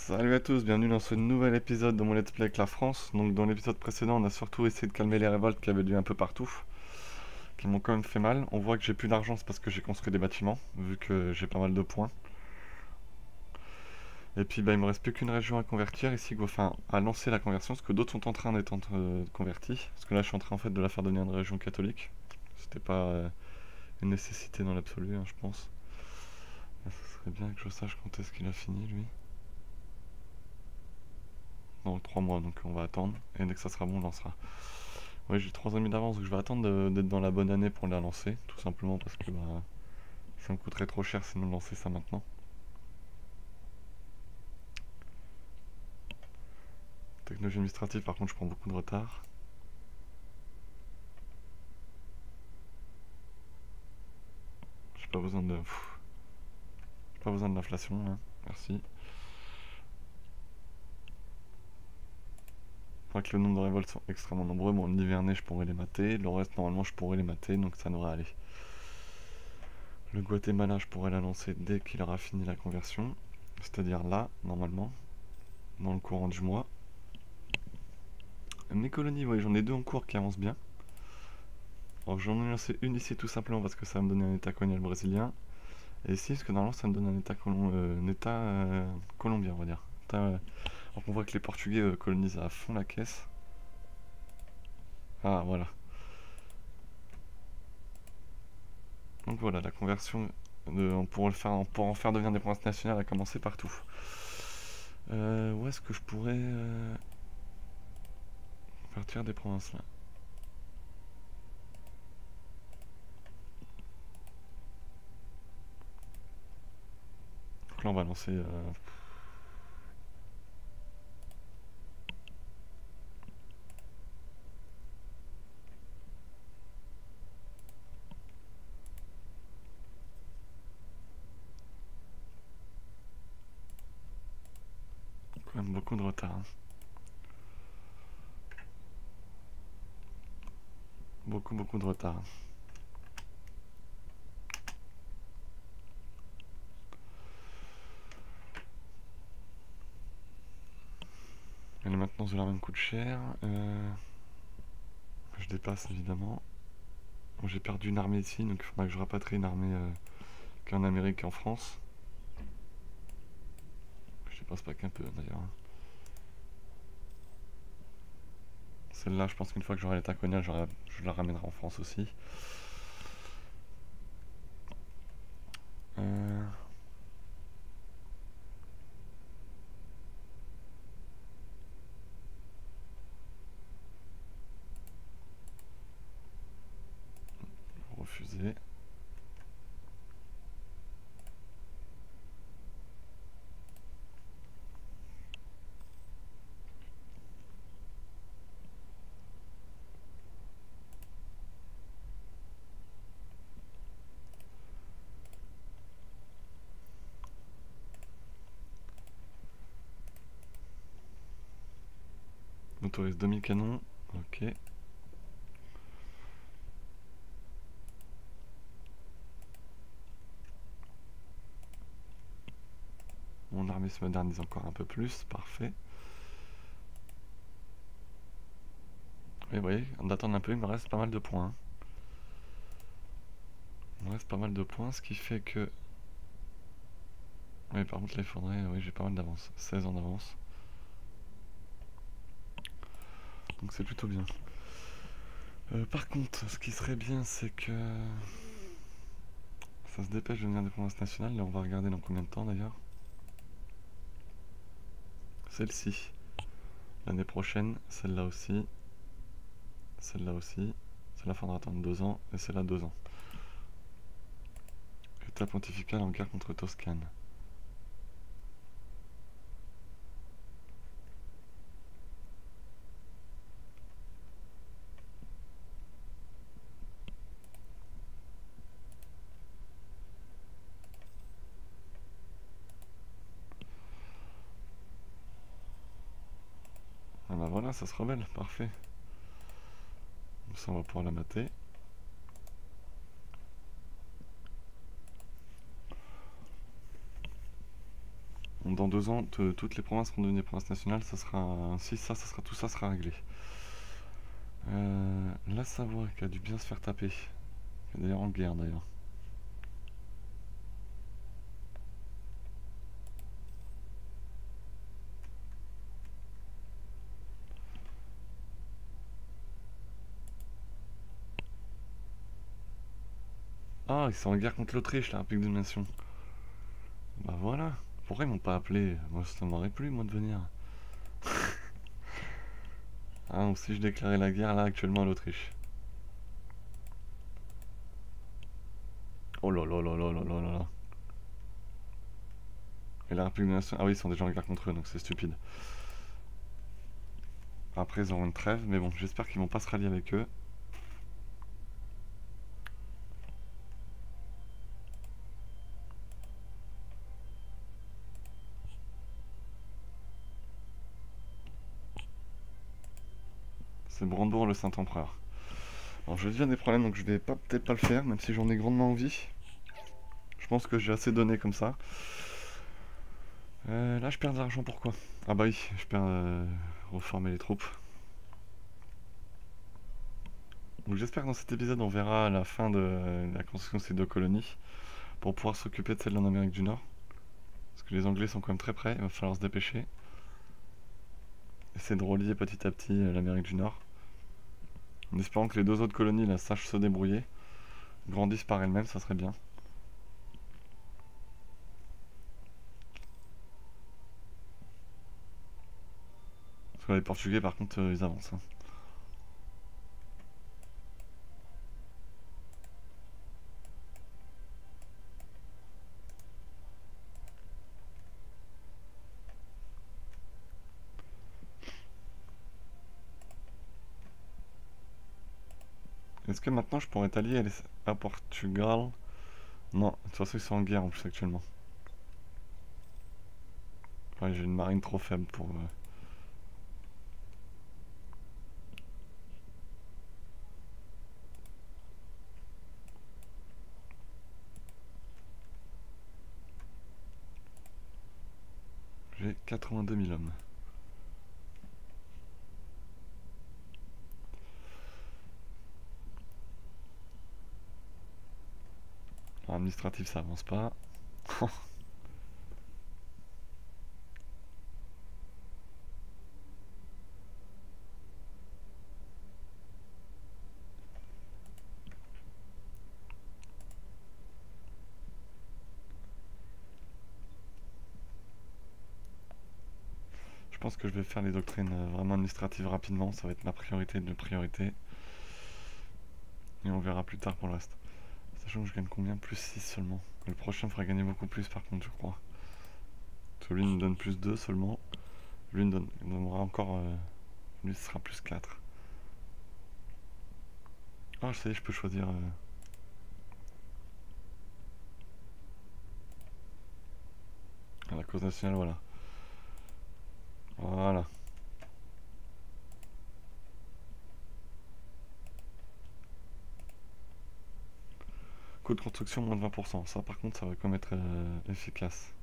Salut à tous, bienvenue dans ce nouvel épisode de mon Let's Play avec la France. Donc dans l'épisode précédent, on a surtout essayé de calmer les révoltes qui avaient lieu un peu partout, qui m'ont quand même fait mal. On voit que j'ai plus d'argent, c'est parce que j'ai construit des bâtiments, vu que j'ai pas mal de points. Et puis bah, il me reste plus qu'une région à convertir ici, enfin à lancer la conversion, parce que d'autres sont en train d'être convertis. Parce que là je suis en train en fait de la faire devenir une région catholique. C'était pas une nécessité dans l'absolu, hein, je pense. Ça serait bien que je sache quand est-ce qu'il a fini lui. Dans 3 mois, donc on va attendre. Et dès que ça sera bon, on lancera. Ouais, j'ai 3 amis d'avance, donc je vais attendre d'être dans la bonne année pour la lancer. Tout simplement parce que bah, ça me coûterait trop cher sinon de lancer ça maintenant. Technologie administrative, par contre, je prends beaucoup de retard. J'ai pas besoin de. J'ai pas besoin de l'inflation, là. Merci. Je crois que le nombre de révoltes sont extrêmement nombreux. Bon, l'Hivernais, je pourrais les mater. Le reste, normalement, je pourrais les mater, donc ça devrait aller. Le Guatemala, je pourrais la lancer dès qu'il aura fini la conversion. C'est-à-dire là, normalement, dans le courant du mois. Mes colonies, ouais, j'en ai deux en cours qui avancent bien. Alors j'en ai lancé une ici tout simplement parce que ça va me donner un état colonial brésilien. Et ici, parce que normalement ça me donne un état, colombien, on va dire. Alors qu'on voit que les Portugais colonisent à fond la caisse. Ah, voilà. Donc voilà, la conversion, pour en faire devenir des provinces nationales a commencé partout. Où est-ce que je pourrais partir des provinces là? Donc là on va lancer... quand même beaucoup de retard, hein. Beaucoup de retard. Et la maintenance de l'armée me coûte cher. Je dépasse évidemment. Bon, j'ai perdu une armée ici, donc il faudra que je rapatrie une armée qu'en Amérique et en France. Je dépasse pas qu'un peu d'ailleurs. Celle-là, je pense qu'une fois que j'aurai l'état colonial, je la ramènerai en France aussi. Euh... Refuser. On autorise 2000 canons. Ok. Mon armée se modernise encore un peu plus. Parfait. Oui, vous voyez, on attend un peu, il me reste pas mal de points. Il me reste pas mal de points, ce qui fait que... Oui, par contre, là, il faudrait... Oui, j'ai pas mal d'avance. 16 ans d'avance. Donc c'est plutôt bien. Par contre, ce qui serait bien, c'est que... Ça se dépêche de devenir des provinces nationales. Là, on va regarder dans combien de temps, d'ailleurs. Celle-ci. L'année prochaine, celle-là aussi. Celle-là aussi. Celle-là, faudra attendre 2 ans. Et celle-là, 2 ans. État pontifical en guerre contre Toscane. Ah bah voilà, ça se rebelle, parfait. Ça, on va pouvoir la mater. Dans 2 ans, toutes les provinces seront devenues provinces nationales, ça sera ainsi, ça sera tout ça sera réglé. La Savoie qui a dû bien se faire taper, qui est d'ailleurs en guerre d'ailleurs. Ah, ils sont en guerre contre l'Autriche, la République de Nation. Bah voilà. Pourquoi ils m'ont pas appelé? Moi, ça m'aurait plu, moi, de venir. Ah, donc si je déclarais la guerre, là, actuellement, à l'Autriche. Oh là là là là là là là là. Et la République de Nation... Ah oui, ils sont déjà en guerre contre eux, donc c'est stupide. Après, ils auront une trêve, mais bon, j'espère qu'ils vont pas se rallier avec eux. C'est Brandebourg le Saint-Empereur. Alors je viens des problèmes donc je vais peut-être pas le faire, même si j'en ai grandement envie. Je pense que j'ai assez donné comme ça. Là je perds de l'argent pourquoi? Ah bah oui, je perds reformer les troupes. Donc j'espère que dans cet épisode on verra la fin de la construction de ces 2 colonies pour pouvoir s'occuper de celles en Amérique du Nord. Parce que les Anglais sont quand même très près, il va falloir se dépêcher. Essayer de relier petit à petit l'Amérique du Nord. En espérant que les 2 autres colonies là sachent se débrouiller. Grandissent par elles-mêmes, ça serait bien. Parce que les Portugais par contre ils avancent. Hein. Est-ce que maintenant je pourrais t'allier à Portugal? Non, de toute façon ils sont en guerre en plus actuellement. Ouais, j'ai une marine trop faible pour... J'ai 82 000 hommes. Alors, administratif ça avance pas. Je pense que je vais faire les doctrines vraiment administratives rapidement, ça va être ma priorité de priorité. Et on verra plus tard pour le reste. Sachant que je gagne combien? Plus 6 seulement. Le prochain fera gagner beaucoup plus par contre je crois. Parce que lui nous donne plus 2 seulement. Lui nous donnera encore... lui ce sera plus 4. Ah je sais, je peux choisir... la cause nationale, voilà. Voilà. Coût de construction moins de 20%. Ça par contre ça va quand même être efficace.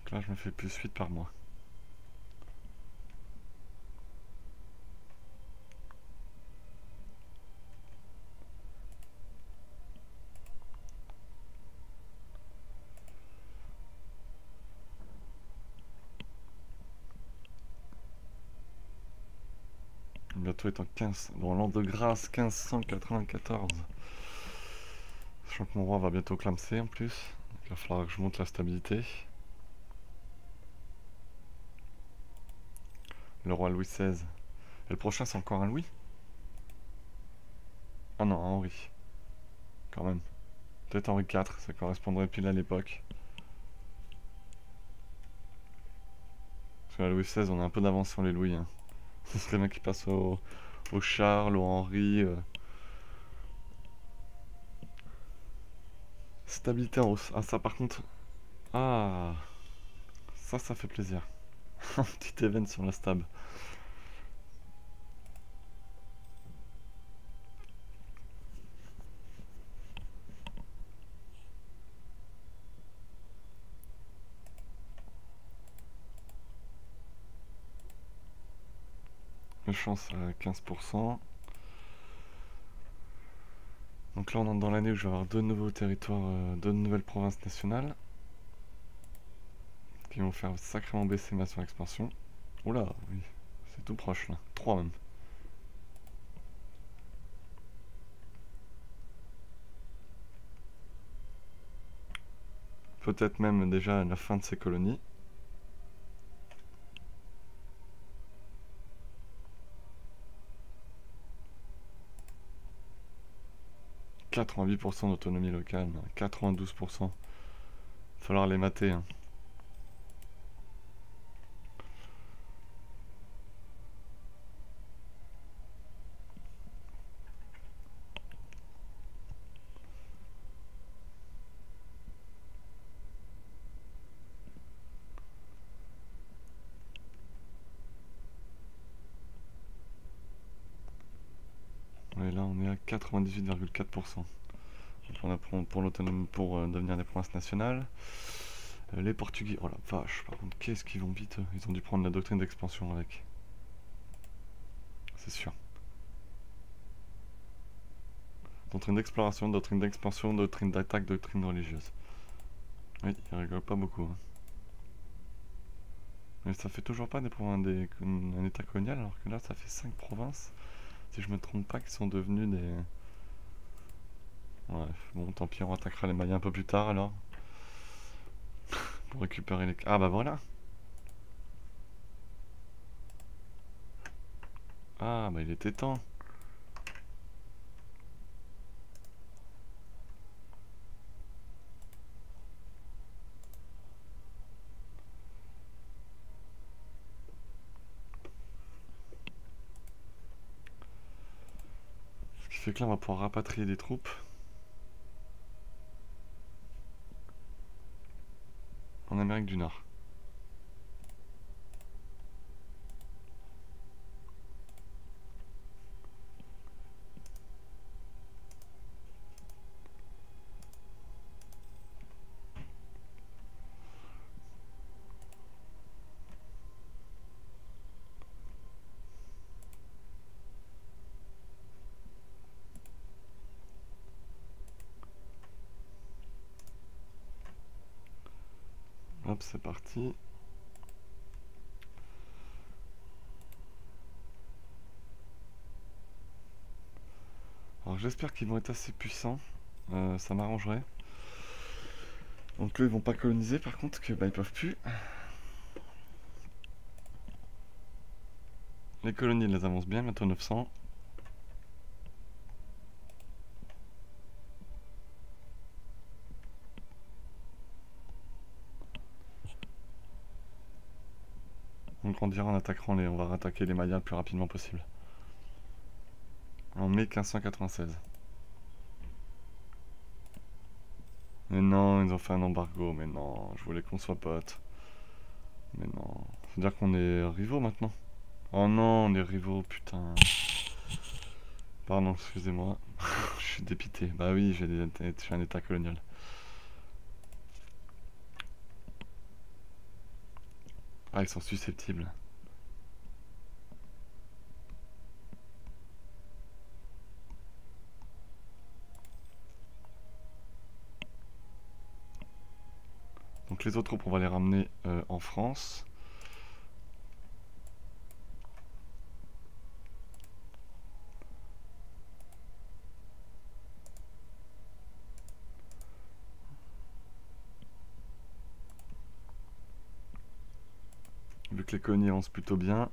Donc là je me fais plus 8 par mois. Bientôt est en 15, dans l'an de grâce 1594. Sachant que mon roi va bientôt clamser en plus. Donc il va falloir que je monte la stabilité. Le roi Louis XVI. Et le prochain c'est encore un Louis? Ah non, un Henri. Quand même. Peut-être Henri IV, ça correspondrait pile à l'époque. Parce que la Louis XVI, on a un peu d'avance sur les Louis. Hein. Ce serait bien qu'il passe au Charles, au Henri. Stabilité en hausse. Ah ça par contre... Ah, ça fait plaisir. Un petit event sur la stab. chance à 15%. Donc là on entre dans l'année où je vais avoir deux nouveaux territoires, deux nouvelles provinces nationales qui vont faire sacrément baisser ma surexpansion. Oula, oui, c'est tout proche là, 3 même. Peut-être même déjà à la fin de ces colonies. « 88% d'autonomie locale, 92%. Falloir les mater, hein. Et là on est à 98,4%. Pour l'autonomie, pour devenir des provinces nationales. Les Portugais, oh la vache, par contre, qu'est-ce qu'ils vont vite. Ils ont dû prendre la doctrine d'expansion avec. C'est sûr. Doctrine d'exploration, doctrine d'expansion, doctrine d'attaque, doctrine religieuse. Oui, ils rigolent pas beaucoup. Hein. Mais ça fait toujours pas un état colonial, alors que là ça fait 5 provinces. Si je me trompe pas, qui sont devenus des... Ouais, bon, tant pis, on attaquera les Mayas un peu plus tard alors. Pour récupérer les... Ah bah voilà. Ah bah il était temps. Ce qui fait que là on va pouvoir rapatrier des troupes. En Amérique du Nord. Hop, c'est parti. Alors j'espère qu'ils vont être assez puissants. Ça m'arrangerait. Donc eux ils vont pas coloniser par contre, que bah ils peuvent plus. Les colonies les avancent bien, bientôt 900. Donc on dira on va rattaquer les Mayas le plus rapidement possible. En mai 1596. Mais non, ils ont fait un embargo, mais non, je voulais qu'on soit potes. Mais non, faut dire qu'on est rivaux maintenant. Oh non, on est rivaux, putain. Pardon, excusez-moi. Je suis dépité. Bah oui, j'ai un état colonial. Ah, ils sont susceptibles. Donc les autres troupes, on va les ramener en France. Vu que les colonies avancent plutôt bien.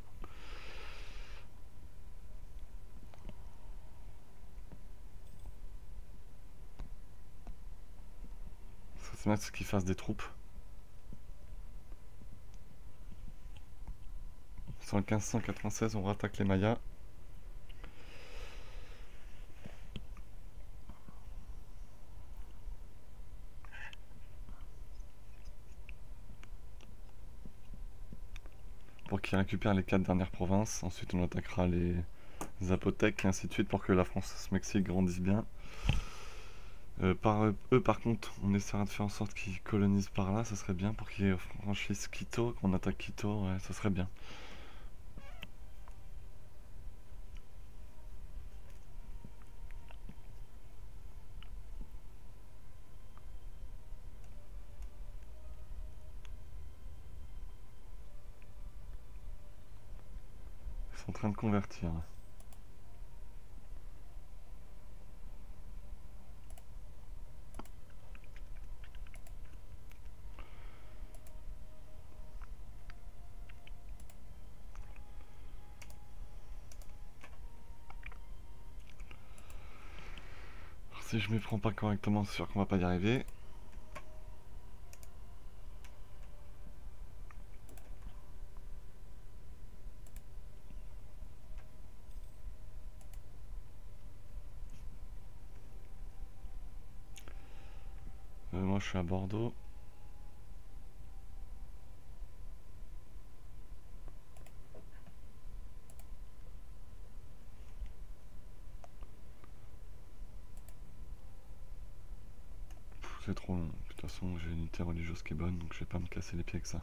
C'est bien qu'ils fassent des troupes. En 1596, on rattaque les Mayas. Pour qu'ils récupèrent les 4 dernières provinces. Ensuite, on attaquera les Zapotèques et ainsi de suite pour que la France-Mexique grandisse bien. Par contre, on essaiera de faire en sorte qu'ils colonisent par là, ça serait bien pour qu'ils franchissent Quito, qu'on attaque Quito, ouais, ça serait bien. sont en train de convertir. Alors, si je m'y prends pas correctement, c'est sûr qu'on va pas y arriver. Moi je suis à Bordeaux. C'est trop long. De toute façon, j'ai une unité religieuse qui est bonne, donc je vais pas me casser les pieds avec ça.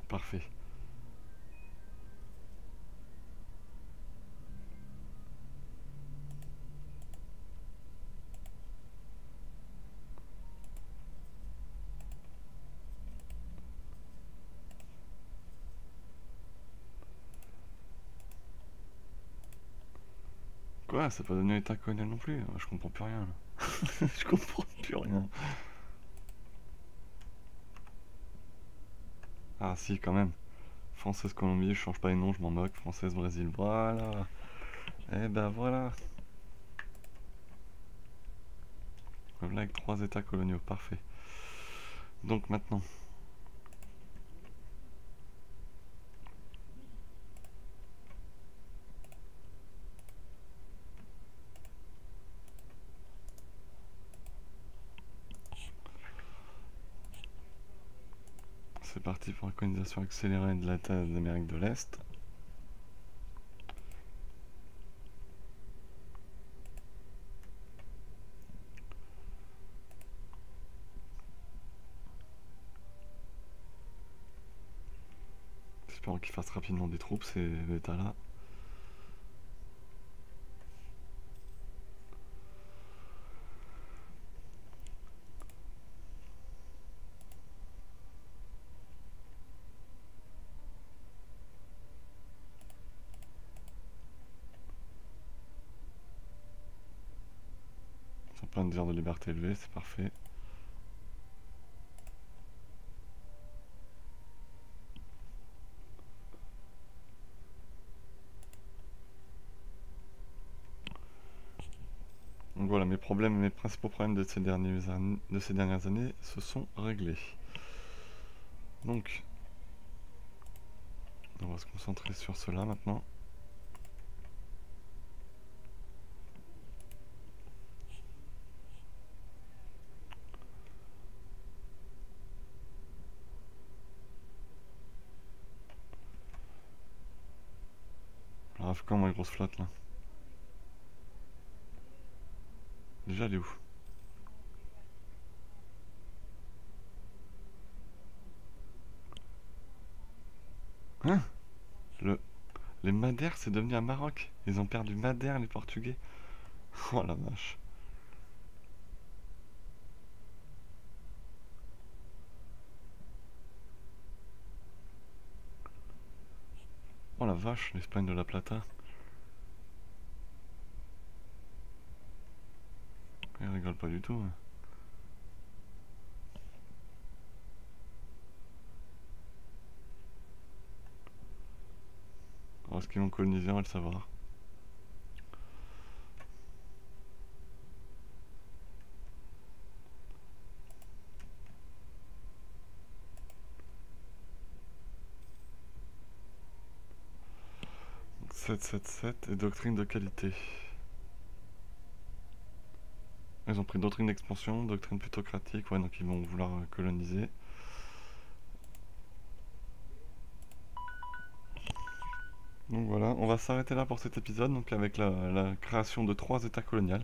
Parfait. Quoi, c'est pas devenu état colonial non plus? Je comprends plus rien là. Je comprends plus rien. Ah si, quand même. Française Colombie, je change pas les noms, je m'en moque. Française Brésil, voilà. Et ben voilà. Voilà avec 3 états coloniaux, parfait. Donc maintenant. C'est parti pour la colonisation accélérée de l'Amérique de l'Est. Espérons qu'ils fassent rapidement des troupes, ces états-là. Ils ont plein de désir de liberté élevée, c'est parfait. Donc voilà, mes principaux problèmes de ces dernières années se sont réglés. Donc, on va se concentrer sur cela maintenant. Alors, quand ma grosse flotte là? Déjà, elle est où? Hein? Les Madères, c'est devenu un Maroc. Ils ont perdu Madère, les Portugais. Oh la vache. Oh la vache, l'Espagne de la Plata. Ils rigolent pas du tout. Hein. Alors, est-ce qu'ils vont coloniser, on va le savoir. Donc, 777 et doctrine de qualité. Ils ont pris doctrine d'expansion, doctrine plutocratique, ouais, donc ils vont vouloir coloniser. Donc voilà, on va s'arrêter là pour cet épisode, donc avec la création de 3 états coloniaux,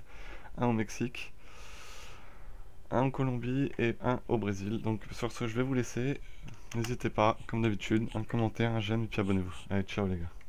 un au Mexique, un en Colombie et un au Brésil. Donc sur ce, je vais vous laisser. N'hésitez pas, comme d'habitude, un commentaire, un j'aime et puis abonnez-vous. Allez, ciao les gars.